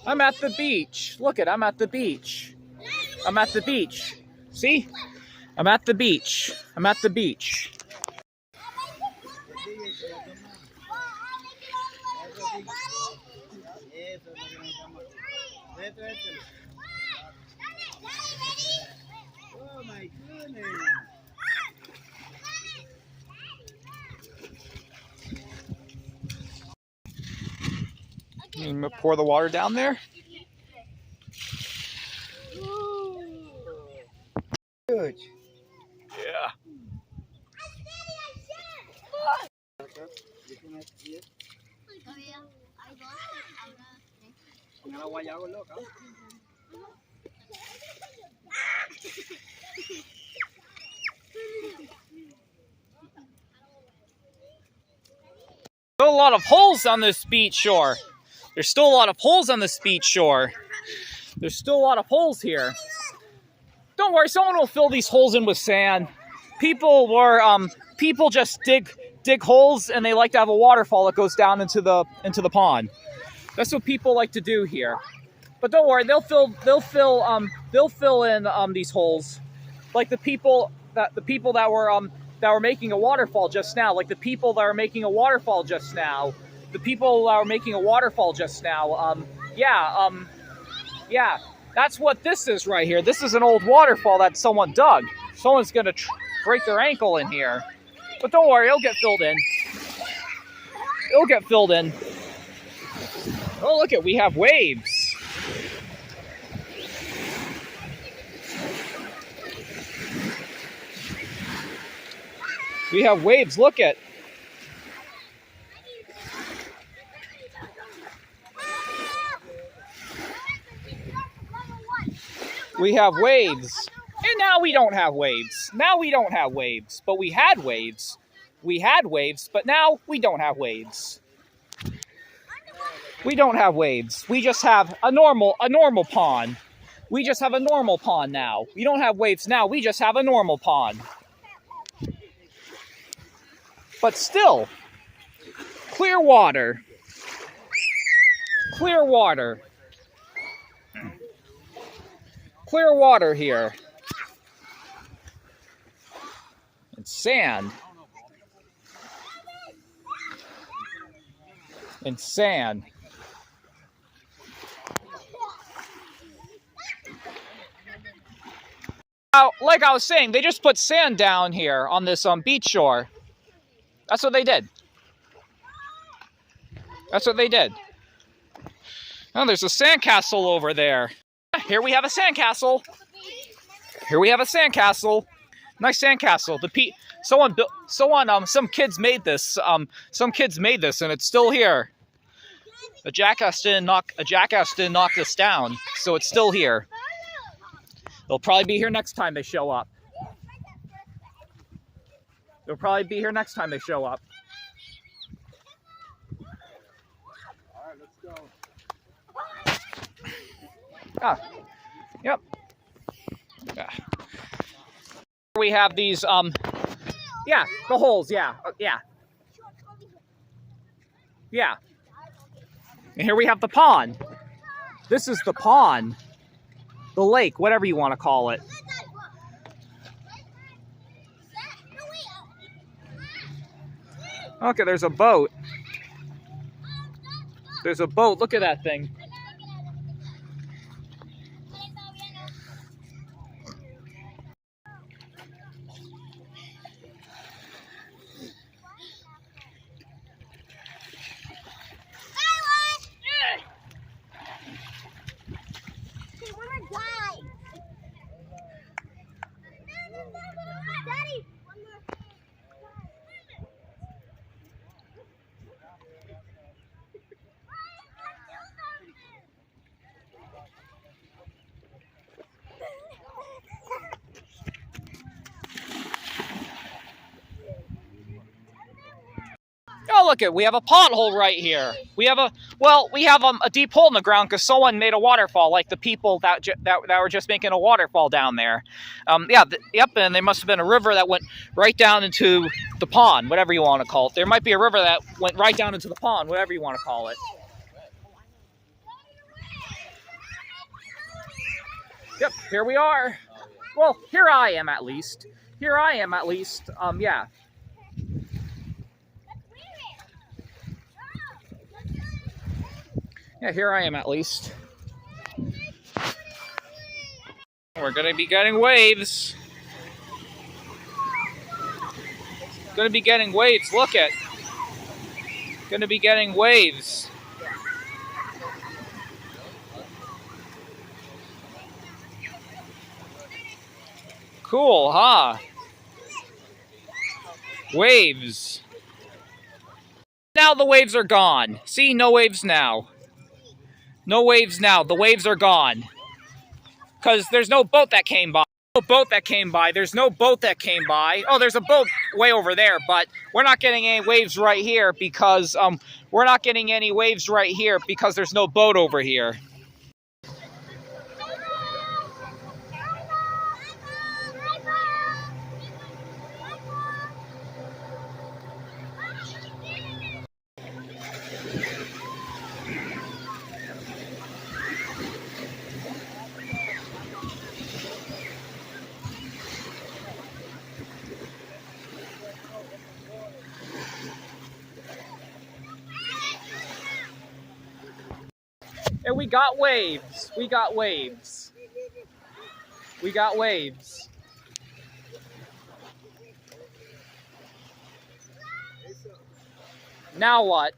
I'm at the beach. Look it, I'm at the beach. I'm at the beach. See? I'm at the beach. I'm at the beach. Oh my goodness. You pour the water down there. Huge. Yeah. Still a lot of holes on this beach shore. There's still a lot of holes on this beach shore. There's still a lot of holes here. Don't worry, someone will fill these holes in with sand. People just dig holes, and they like to have a waterfall that goes down into the pond. That's what people like to do here. But don't worry, they'll fill in these holes, like the people that were making a waterfall just now, like the people that are making a waterfall just now. The people that are making a waterfall just now. Yeah. That's what this is right here. This is an old waterfall that someone dug. Someone's gonna break their ankle in here. But don't worry, it'll get filled in. It'll get filled in. Oh, look it, we have waves. We have waves, look it. We have waves. And now we don't have waves. Now we don't have waves. But we had waves. We had waves, but now we don't have waves. We don't have waves. We just have a normal pond. We just have a normal pond now. We don't have waves now. We just have a normal pond. But still, clear water. Clear water. Clear water here. And sand. And sand. Now, like I was saying, they just put sand down here on this beach shore. That's what they did. That's what they did. Oh, there's a sandcastle over there. Here we have a sandcastle. Here we have a sandcastle. Nice sandcastle. Some kids made this. Some kids made this, and it's still here. A jackass didn't knock this down, so it's still here. They'll probably be here next time they show up. They'll probably be here next time they show up. All right, let's go. Ah, yep. Yeah. We have these, yeah, the holes, yeah. Yeah. And here we have the pond. This is the pond. The lake, whatever you want to call it. Okay, there's a boat. There's a boat. Look at that thing. Oh, look it, we have a pothole right here. We have a deep hole in the ground because someone made a waterfall, like the people that were just making a waterfall down there. Yep, and there must have been a river that went right down into the pond, whatever you want to call it. There might be a river that went right down into the pond, whatever you want to call it. Yep, here we are. Well, here I am at least. Here I am at least. Yeah. Yeah, here I am at least. We're gonna be getting waves. Gonna be getting waves. Look it. Gonna be getting waves. Cool, huh? Waves. Now the waves are gone. See, no waves now. No waves now. The waves are gone. Because there's no boat that came by. No boat that came by. There's no boat that came by. Oh, there's a boat way over there, but we're not getting any waves right here because there's no boat over here. And we got waves. We got waves. We got waves. Now what?